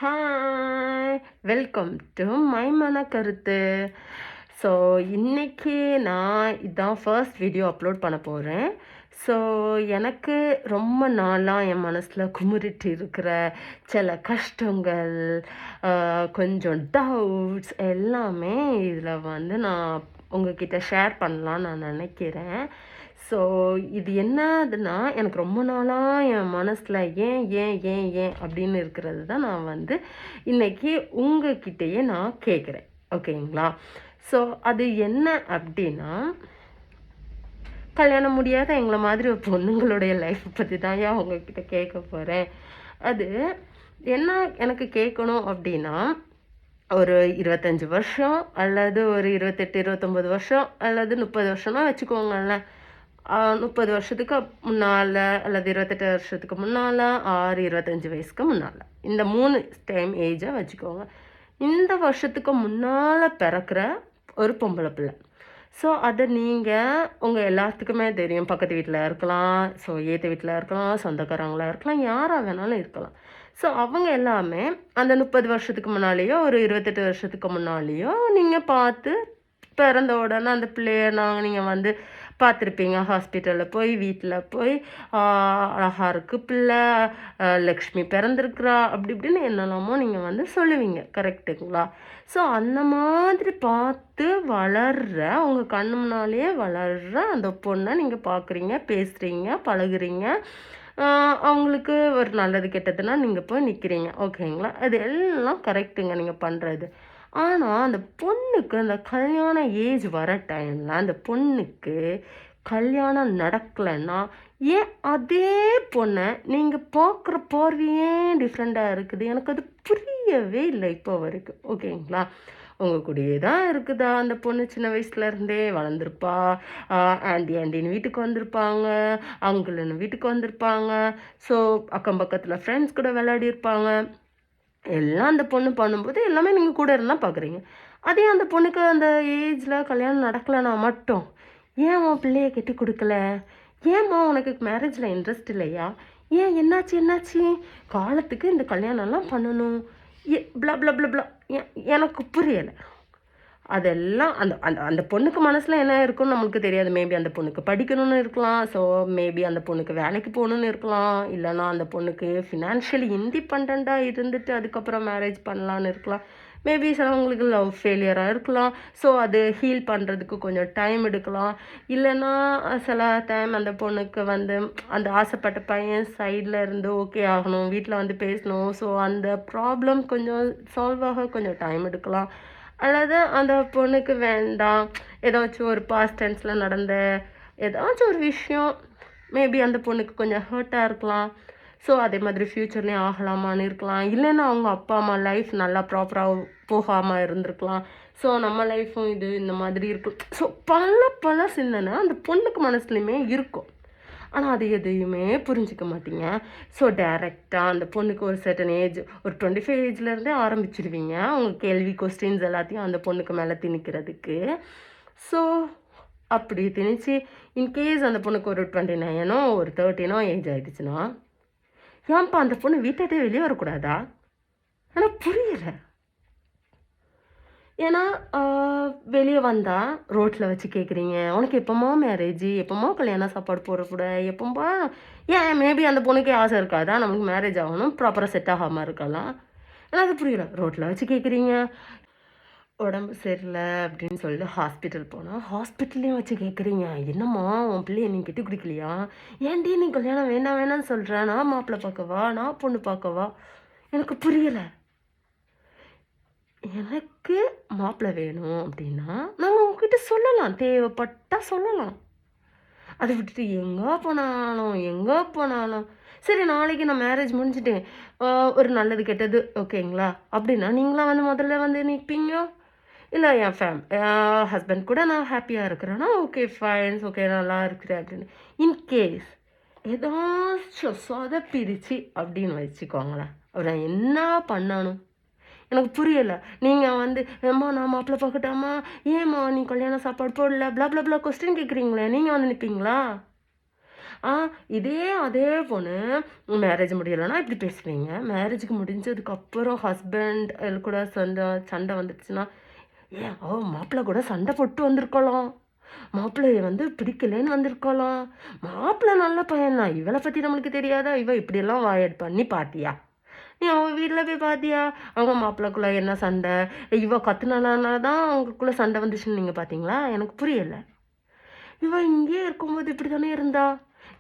Hi welcome to my மனக்கருத்து. So இன்னைக்கு நான் இதான் ஃபர்ஸ்ட் வீடியோ அப்லோட் பண்ண போகிறேன். ஸோ எனக்கு ரொம்ப நாளாக என் மனசில் குமுறிட்டு இருக்கிற சில கஷ்டங்கள், கொஞ்சம் டவுட்ஸ் எல்லாமே இதில் நான் உங்ககிட்ட ஷேர் பண்ணலான்னு நான் நினைக்கிறேன். ஸோ இது என்னதுன்னா, எனக்கு ரொம்ப நாளாக என் மனசில் ஏன் ஏன் ஏன் ஏன் அப்படின்னு இருக்கிறது தான் நான் இன்னைக்கு உங்ககிட்டயே நான் கேட்குறேன். ஓகேங்களா? ஸோ அது என்ன அப்படின்னா, கல்யாணம் முடியாத எங்களை மாதிரி ஒரு பொண்ணுங்களுடைய லைஃப் பற்றி தான் உங்ககிட்ட கேட்க போகிறேன். அது என்ன எனக்கு கேட்கணும் அப்படின்னா, ஒரு 25 வருஷம் அல்லது ஒரு 28, 29 வருஷம் அல்லது 30 வருஷம்னா வச்சுக்கோங்களேன். 30 வருஷத்துக்கு முன்னால் அல்லது 28 வருஷத்துக்கு முன்னால், 25 வயசுக்கு முன்னால், இந்த 3 டைம் ஏஜை வச்சுக்கோங்க. இந்த வருஷத்துக்கு முன்னால் பிறக்கிற ஒரு பொம்பளை பிள்ளை. ஸோ அதை நீங்கள் உங்கள் எல்லாத்துக்குமே தெரியும். பக்கத்து வீட்டில் இருக்கலாம், ஸோ ஏற்ற வீட்டில் இருக்கலாம், சொந்தக்காரங்களாக இருக்கலாம், யாராக வேணாலும் இருக்கலாம். ஸோ அவங்க எல்லாமே அந்த 30 வருஷத்துக்கு முன்னாலேயோ ஒரு 28 வருஷத்துக்கு முன்னாலேயோ நீங்கள் பார்த்து பிறந்த உடனே அந்த பிள்ளைய நீங்கள் பார்த்துருப்பீங்க. ஹாஸ்பிட்டலில் போய், வீட்டில் போய், அழகா இருக்கு பிள்ளை, லக்ஷ்மி பிறந்திருக்கிறா, அப்படி இப்படின்னு என்னெல்லாமோ நீங்கள் சொல்லுவீங்க. கரெக்டுங்களா? ஸோ அந்த மாதிரி பார்த்து வளர்கிற, உங்கள் கண்ணு முன்னாலேயே வளர்கிற அந்த பொண்ணை நீங்கள் பார்க்குறீங்க, பேசுகிறீங்க, பழகுறீங்க. அவங்களுக்கு ஒரு நல்லது கெட்டதுன்னா நீங்கள் போய் நிற்கிறீங்க. ஓகேங்களா? அது எல்லாம் கரெக்டுங்க நீங்கள் பண்ணுறது. ஆனால் அந்த பொண்ணுக்கு அந்த கல்யாண ஏஜ் வர டைமில் அந்த பொண்ணுக்கு கல்யாணம் நடக்கலைன்னா, ஏன் அதே பொண்ணை நீங்கள் பார்க்குற பார்வையே டிஃப்ரெண்ட்டாக இருக்குது? எனக்கு அது புரியவே இல்லை இப்போ வரைக்கும். ஓகேங்களா? உங்கள் கூடயே தான் இருக்குதா அந்த பொண்ணு? சின்ன வயசுலேருந்தே வளர்ந்துருப்பா, ஆண்டின்னு வீட்டுக்கு வந்திருப்பாங்க, அங்கிள்னு வீட்டுக்கு வந்திருப்பாங்க. ஸோ அக்கம் பக்கத்தில் ஃப்ரெண்ட்ஸ் கூட விளையாடிருப்பாங்க. எல்லாம் அந்த பொண்ணு பண்ணும்போது எல்லாமே நீங்கள் கூட இருந்தால் பார்க்குறீங்க. அதே அந்த பொண்ணுக்கு அந்த ஏஜில் கல்யாணம் நடக்கலைன்னா மட்டும், ஏம்மா பிள்ளைய கட்டி கொடுக்கல? ஏம்மா உனக்கு மேரேஜில் இன்ட்ரெஸ்ட் இல்லையா? ஏன் என்னாச்சு? காலத்துக்கு இந்த கல்யாணம்லாம் பண்ணணும், ப்ளா ப்ளா ப்ளா ப்ளா. எனக்கு புரியலை. அதெல்லாம் அந்த அந்த அந்த பொண்ணுக்கு மனசில் என்ன இருக்குன்னு நம்மளுக்கு தெரியாது. மேபி அந்த பொண்ணுக்கு படிக்கணும்னு இருக்கலாம். ஸோ மேபி அந்த பொண்ணுக்கு வேலைக்கு போகணுன்னு இருக்கலாம். இல்லைனா அந்த பொண்ணுக்கு ஃபினான்ஷியலி இண்டிபெண்ட்டாக இருந்துட்டு அதுக்கப்புறம் மேரேஜ் பண்ணலான்னு இருக்கலாம். மேபி சிலவங்களுக்கு லவ் ஃபெயிலியராக இருக்கலாம். ஸோ அது ஹீல் பண்ணுறதுக்கு கொஞ்சம் டைம் எடுக்கலாம். இல்லைன்னா சில டைம் அந்த பொண்ணுக்கு அந்த ஆசைப்பட்ட பையன் சைடில் இருந்து ஓகே ஆகணும், வீட்டில் பேசணும். ஸோ அந்த ப்ராப்ளம் கொஞ்சம் சால்வ் ஆக கொஞ்சம் டைம் எடுக்கலாம். அல்லது அந்த பொண்ணுக்கு வேண்டாம், ஏதாச்சும் ஒரு பாஸ்ட் டென்ஸில் நடந்த ஏதாச்சும் ஒரு விஷயம் மேபி அந்த பொண்ணுக்கு கொஞ்சம் ஹர்ட்டாக இருக்கலாம். ஸோ அதே மாதிரி ஃப்யூச்சர்லேயும் ஆகலாமான்னு இருக்கலாம். இல்லைன்னா அவங்க அப்பா அம்மா லைஃப் நல்லா ப்ராப்பராக போகாமல் இருந்திருக்கலாம். ஸோ நம்ம லைஃப்பும் இந்த மாதிரி இருக்கும். ஸோ பல சிந்தனை அந்த பொண்ணுக்கு மனசுலையுமே இருக்கும். ஆனால் அது எதையுமே புரிஞ்சிக்க மாட்டீங்க. ஸோ டேரெக்டாக அந்த பொண்ணுக்கு ஒரு சர்டன் ஏஜ், ஒரு 25 ஏஜ்லேருந்தே ஆரம்பிச்சிடுவீங்க அவங்க கேள்வி, கொஸ்டின்ஸ் எல்லாத்தையும் அந்த பொண்ணுக்கு மேலே திணிக்கிறதுக்கு. ஸோ அப்படி திணிச்சு இன்கேஸ் அந்த பொண்ணுக்கு ஒரு 29ஓ ஒரு 30ஓ ஏஜ் ஆகிடுச்சுன்னா, ஏன்ப்பா அந்த பொண்ணு வீட்டை வெளியே வரக்கூடாதா? ஆனால் புரியலை. ஏன்னா வெளியே வந்தால் ரோட்டில் வச்சு கேட்குறீங்க, உனக்கு எப்போம்மா மேரேஜ், எப்போம்மா கல்யாணம் சாப்பாடு போடக்கூட, எப்போம்மா? ஏன் மேபி அந்த பொண்ணுக்கே ஆசை இருக்காதா நமக்கு மேரேஜ் ஆகணும், ப்ராப்பராக செட் ஆகாமல் இருக்கலாம்? ஏன்னா அது புரியல. ரோட்டில் வச்சு கேட்குறீங்க. உடம்பு சரியில்லை அப்படின்னு சொல்லிட்டு ஹாஸ்பிட்டல் போனால் ஹாஸ்பிட்டல்லையும் வச்சு கேட்குறீங்க, என்னம்மா உன் பிள்ளைய நீ கட்டி குடிக்கலையா? ஏன்டி நீ கல்யாணம் வேணாம்னு சொல்கிற? நான் மாப்பிள்ளை பார்க்கவா, நான் பொண்ணு பார்க்கவா? எனக்கு புரியலை. எனக்கு மாப்பிள்ளை வேணும் அப்படின்னா நாங்கள் உங்ககிட்ட சொல்லலாம், தேவைப்பட்டால் சொல்லலாம். அதை விட்டுட்டு எங்கே போனாலும் சரி நாளைக்கு நான் மேரேஜ் முடிஞ்சுட்டேன், ஒரு நல்லது கெட்டது ஓகேங்களா அப்படின்னா நீங்களாம் முதல்ல நிற்பீங்க. இல்லை என் ஹஸ்பண்ட் கூட நான் ஹாப்பியாக இருக்கிறேன்னா ஓகே ஃபைன்ஸ், ஓகே நல்லா இருக்கிறேன் அப்படின்னு. இன்கேஸ் ஏதாச்சும் சொதப்பிடுச்சு அப்படின்னு வச்சுக்கோங்களேன், அப்புறம் என்ன பண்ணணும் எனக்கு புரியலை. நீங்கள் ஏம்மா நான் மாப்பிள்ளை பார்க்கட்டாமா, ஏம்மா நீ கல்யாண சாப்பாடு போடல, ப்ளா ப்ளா ப்ளா கொஸ்டின் கேட்குறீங்களே, நீங்கள் நிற்பீங்களா? இதே அதே பொண்ணு மேரேஜ் முடியலைன்னா இப்படி பேசுவீங்க. மேரேஜுக்கு முடிஞ்சதுக்கப்புறம் ஹஸ்பண்ட் கூட சண்டை வந்துடுச்சுன்னா, ஏன் மாப்பிள்ளை கூட சண்டை போட்டு வந்திருக்கலாம், மாப்பிள்ளைய வந்து பிடிக்கலன்னு வந்திருக்கலாம், மாப்பிள்ளை நல்ல பையன்தான், இவளை பற்றி நம்மளுக்கு தெரியாதா, இவ இப்படியெல்லாம் வாயட் பண்ணி பார்த்தியா, நீ அவங்க வீட்டில் போய் பார்த்தியா, அவங்க மாப்பிள்ளைக்குள்ளே என்ன சண்டை, இவ கத்துனால தான் அவங்களுக்குள்ளே சண்டை வந்துச்சுன்னு நீங்கள் பார்த்தீங்களா? எனக்கு புரியலை. இவ இங்கே இருக்கும்போது இப்படி தானே இருந்தா,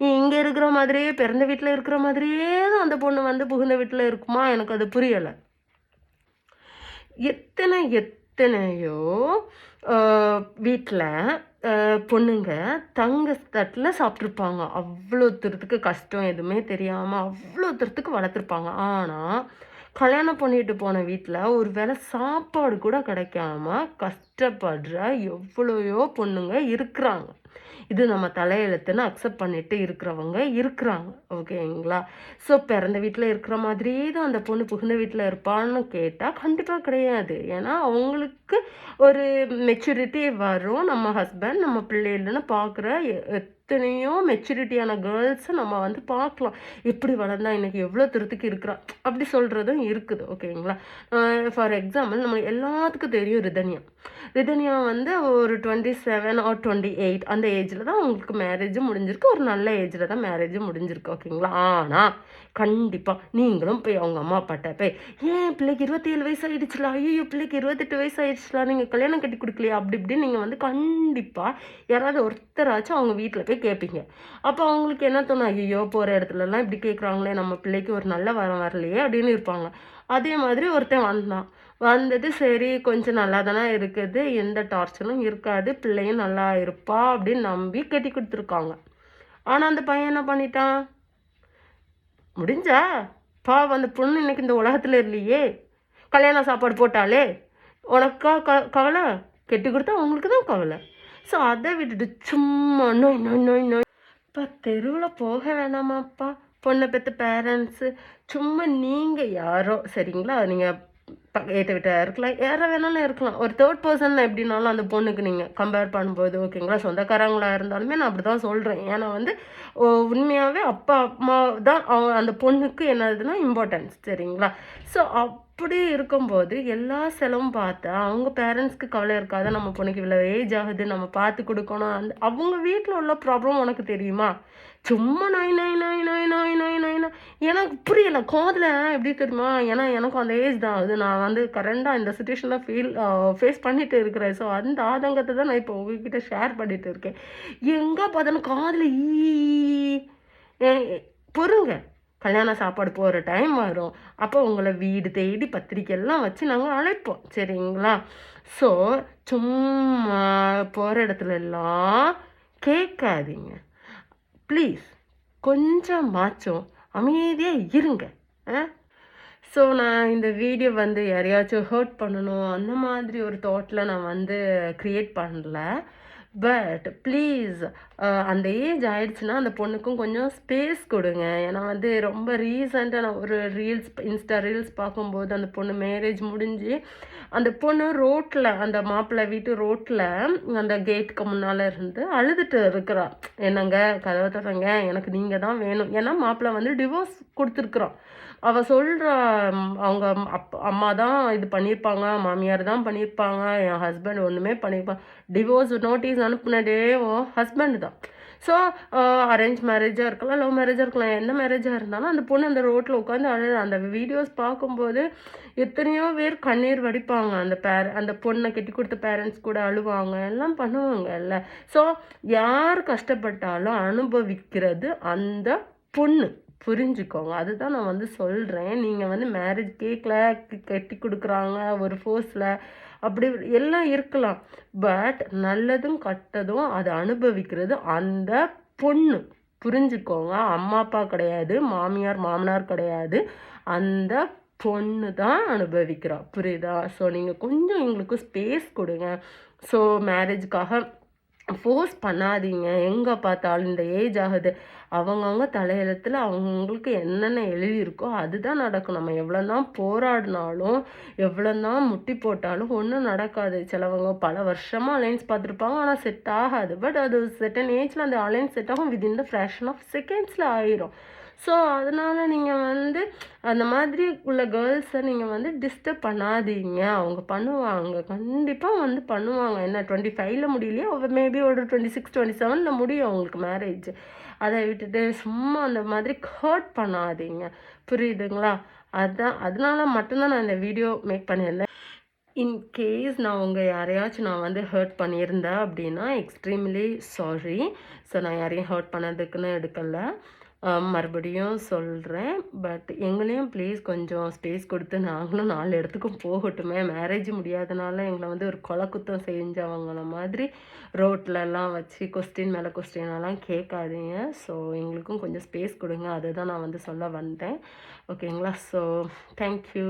நீ இங்கே இருக்கிற மாதிரியே பிறந்த வீட்டில் இருக்கிற மாதிரியே தான் அந்த பொண்ணு வந்து புகுந்த வீட்டில் இருக்குமா? எனக்கு அது புரியலை. எத்தனையோ வீட்டில் பொண்ணுங்க தங்க தட்டில் சாப்பிட்ருப்பாங்க, அவ்வளோ தூரத்துக்கு கஷ்டம் எதுவுமே தெரியாமல் அவ்வளோ தூரத்துக்கு வளர்த்துருப்பாங்க. ஆனால் கல்யாணம் பண்ணிட்டு போன வீட்டில் ஒரு வேளை சாப்பாடு கூட கிடைக்காம கஷ்டப்படுற எவ்வளோயோ பொண்ணுங்க இருக்கிறாங்க. இது நம்ம தலையெழுத்துன்னு அக்செப்ட் பண்ணிட்டு இருக்கிறவங்க இருக்கிறாங்க. ஓகேங்களா? ஸோ பிறந்த வீட்டில் இருக்கிற மாதிரியே தான் அந்த பொண்ணு புகுந்த வீட்டில் இருப்பான்னு கேட்டால் கண்டிப்பாக கிடையாது. ஏன்னா அவங்களுக்கு ஒரு மெச்சூரிட்டி வரும். நம்ம ஹஸ்பண்ட் நம்ம பிள்ளை இல்லைன்னு பார்க்குற எத்தனையோ மெச்சூரிட்டியான கேர்ள்ஸை நம்ம வந்து பார்க்கலாம். எப்படி வளர்ந்தா இன்றைக்கி எவ்வளோ தூரத்துக்கு இருக்கிறா அப்படி சொல்கிறதும் இருக்குது. ஓகேங்களா? ஃபார் எக்ஸாம்பிள் நம்ம எல்லாத்துக்கும் தெரியும் ரிதன்யா வந்து ஒரு 27 or 28 அந்த ஏஜில் தான் அவங்களுக்கு மேரேஜும் முடிஞ்சிருக்கு. ஒரு நல்ல ஏஜில் தான் மேரேஜும் முடிஞ்சிருக்கு. ஓகேங்களா? ஆனால் கண்டிப்பாக நீங்களும் போய் அவங்க அம்மா அப்பாட்ட போய், ஏன் பிள்ளைக்கு 27 வயசு ஆகிடுச்சுலா, ஐயோ பிள்ளைக்கு 28 வயசு ஆகிடுச்சுலா, நீங்கள் கல்யாணம் கட்டி கொடுக்கலையா, அப்படி இப்படின்னு நீங்கள் வந்து கண்டிப்பாக யாராவது ஒருத்தராச்சும் அவங்க வீட்டில் போய் கேட்பீங்க. அப்போ அவங்களுக்கு என்ன தோணும், ஐயோ போகிற இடத்துலலாம் இப்படி கேட்குறாங்களே, நம்ம பிள்ளைக்கு ஒரு நல்ல வரம் வரலையே அப்படின்னு இருப்பாங்க. அதே மாதிரி ஒருத்தன் வந்தது சரி கொஞ்சம் நல்லா தானே இருக்குது, எந்த டார்ச்சரும் இருக்காது, பிள்ளையும் நல்லா இருப்பா அப்படின்னு நம்பி கட்டி கொடுத்துருக்காங்க. ஆனால் அந்த பையன் என்ன பண்ணிட்டான், முடிஞ்சா அந்த பொண்ணு இன்னைக்கு இந்த உலகத்தில் இல்லையே, கல்யாண சாப்பாடு போட்டாலே உனக்கா கவலை, கெட்டி கொடுத்தா அவங்களுக்கு தான் கவலை. ஸோ அதை விட்டுட்டு சும்மா நோய் நோய் நோய் நோய் இப்போ தெருவில் போக வேணாமாப்பா பொண்ணை பெற்ற பேரண்ட்ஸு. சும்மா நீங்கள் யாரோ சரிங்களா, நீங்கள் ஏற்ற விட்டா இருக்கலாம், யாரை வேணாலும் இருக்கலாம், ஒரு தேர்ட் பர்சன் எப்படின்னாலும் அந்த பொண்ணுக்கு நீங்கள் கம்பேர் பண்ணும்போது ஓகேங்களா, சொந்தக்காரங்களாக இருந்தாலுமே நான் அப்படி தான் சொல்கிறேன். ஏன்னா வந்து உண்மையாகவே அப்பா அம்மா தான் அந்த பொண்ணுக்கு என்னதுன்னா இம்பார்ட்டன்ஸ் சரிங்களா. ஸோ அப்படி இருக்கும்போது எல்லா செலவும் பார்த்தா அவங்க பேரண்ட்ஸ்க்கு கவலை இருக்காத, நம்ம பொண்ணுக்கு இவ்வளோ ஏஜ் ஆகுது நம்ம பார்த்து கொடுக்கணும், அவங்க வீட்டில் உள்ள ப்ராப்ளம் உனக்கு தெரியுமா? சும்மா நாய் நாய் நாய் நாய் நாய் நாய் நாய் நாய் எனக்கு புரியலை காதில் எப்படி தெரியுமா. ஏன்னா எனக்கும் அந்த ஏஜ் தான் அது, நான் வந்து கரண்டாக இந்த சுச்சுவேஷனில் ஃபேஸ் பண்ணிட்டு இருக்கிறேன். ஸோ அந்த ஆதங்கத்தை தான் நான் இப்போ உங்ககிட்ட ஷேர் பண்ணிட்டு இருக்கேன். எங்கே பார்த்தாலும் காதில் பொறுங்க, கல்யாண சாப்பாடு போகிற டைம் வரும், அப்போ உங்களை வீடு தேடி பத்திரிக்கையெல்லாம் வச்சு நாங்கள் அழைப்போம் சரிங்களா. ஸோ சும்மா போகிற இடத்துல எல்லாம் கேட்காதீங்க ப்ளீஸ், கொஞ்சம் மாச்சும் அமைதியாக இருங்க. ஸோ நான் இந்த வீடியோ வந்து யாரையாச்சும் ஹர்ட் பண்ணணும் அந்த மாதிரி ஒரு தாட்டில் நான் வந்து க்ரியேட் பண்ணல. பட் ப்ளீஸ் அந்த ஏஜ் ஆயிடுச்சுன்னா அந்த பொண்ணுக்கும் கொஞ்சம் ஸ்பேஸ் கொடுங்க. ஏன்னா வந்து ரொம்ப ரீசெண்டாக நான் ஒரு இன்ஸ்டா ரீல்ஸ் பார்க்கும்போது அந்த பொண்ணு மேரேஜ் முடிஞ்சு அந்த பொண்ணு ரோட்டில், அந்த மாப்பிள்ளை வீட்டு ரோட்டில் அந்த கேட்டுக்கு முன்னால் இருந்து அழுதுட்டு இருக்கிறா, என்னங்க கதவை தரங்க, எனக்கு நீங்கள் தான் வேணும். ஏன்னா மாப்பிள்ளை வந்து டிவோர்ஸ் கொடுத்துருக்குறான். அவள் சொல்கிறா, அவங்க அம்மா தான் இது பண்ணியிருப்பாங்க, மாமியார் தான் பண்ணியிருப்பாங்க, என் ஹஸ்பண்ட் ஒன்றுமே பண்ணியிருப்பாங்க. டிவோர்ஸ் நோட்டீஸ் அனுப்புனதே ஹஸ்பண்ட் தான். ஸோ அரேஞ்ச் மேரேஜாக இருக்கலாம், லவ் மேரேஜாக இருக்கலாம், எந்த மேரேஜாக இருந்தாலும் அந்த பொண்ணு அந்த ரோட்டில் உட்காந்து அழுது. அந்த வீடியோஸ் பார்க்கும்போது எத்தனையோ பேர் கண்ணீர் வடிப்பாங்க. அந்த பொண்ணை கட்டி கொடுத்த பேரண்ட்ஸ் கூட அழுவாங்க, எல்லாம் பண்ணுவாங்க இல்லை. ஸோ யார் கஷ்டப்பட்டாலும் அனுபவிக்கிறது அந்த பொண்ணு, புரிஞ்சுக்கோங்க. அதுதான் நான் வந்து சொல்கிறேன். நீங்கள் வந்து மேரேஜ் கேட்கல, கட்டி கொடுக்குறாங்க ஒரு ஃபோர்ஸில், அப்படி எல்லாம் இருக்கலாம். பட் நல்லதும் கட்டதும் அதை அனுபவிக்கிறது அந்த பொண்ணு, புரிஞ்சுக்கோங்க. அம்மா அப்பா கிடையாது, மாமியார் மாமனார் கிடையாது, அந்த பொண்ணு தான் அனுபவிக்கிறா, புரியுதா? ஸோ நீங்கள் கொஞ்சம் எங்களுக்கு ஸ்பேஸ் கொடுங்க. ஸோ மேரேஜுக்காக ஃபோர்ஸ் பண்ணாதீங்க. எங்கே பார்த்தாலும் இந்த ஏஜ் ஆகுது, அவங்கவுங்க தலையெழுத்தில் அவங்கவுங்களுக்கு என்னென்ன எழுதியிருக்கோ அதுதான் நடக்கும். நம்ம எவ்வளோ தான் போராடினாலும் எவ்வளோ தான் முட்டி போட்டாலும் ஒன்றும் நடக்காது. சிலவங்க பல வருஷமாக அலைன்ஸ் பார்த்துருப்பாங்க, ஆனால் செட் ஆகாது. பட் அது செட்டன் ஏஜில் அந்த அலைன்ஸ் செட் ஆகும், வித்தின் த ஃப்ராக்ஷன் ஆஃப் செகண்ட்ஸில் ஆயிரும். ஸோ அதனால் நீங்கள் அந்த மாதிரி உள்ள கேர்ள்ஸை நீங்கள் டிஸ்டர்ப் பண்ணாதீங்க. அவங்க பண்ணுவாங்க, கண்டிப்பாக பண்ணுவாங்க. என்ன 25ல் முடியலையா, மேபி ஒரு 26 27ல் முடியும் அவங்களுக்கு மேரேஜ். அதை விட்டுட்டு சும்மா அந்த மாதிரி ஹர்ட் பண்ணாதீங்க, புரியுதுங்களா? அதனால மட்டும்தான் நான் இந்த வீடியோ மேக் பண்ணியிருந்தேன். இன்கேஸ் நான் யாரையாச்சும் நான் ஹர்ட் பண்ணியிருந்தேன் அப்படின்னா எக்ஸ்ட்ரீம்லி சாரி. ஸோ நான் யாரையும் ஹர்ட் பண்ணதுக்குன்னு எடுக்கலை. மறுபடியும் சொல்கிறேன். பட் எங்களையும் ப்ளீஸ் கொஞ்சம் ஸ்பேஸ் கொடுத்து நாங்களும் 4 இடத்துக்கும் போகட்டுமே. மேரேஜ் முடியாதனால எங்களை ஒரு கொலை குத்தம் செஞ்சவங்கள மாதிரி ரோட்லலாம் வச்சு கொஸ்டின் மேலே கொஸ்டினெல்லாம் கேட்காதீங்க. ஸோ எங்களுக்கும் கொஞ்சம் ஸ்பேஸ் கொடுங்க, அதுதான் நான் சொல்ல வந்தேன். ஓகேங்களா? So thank you.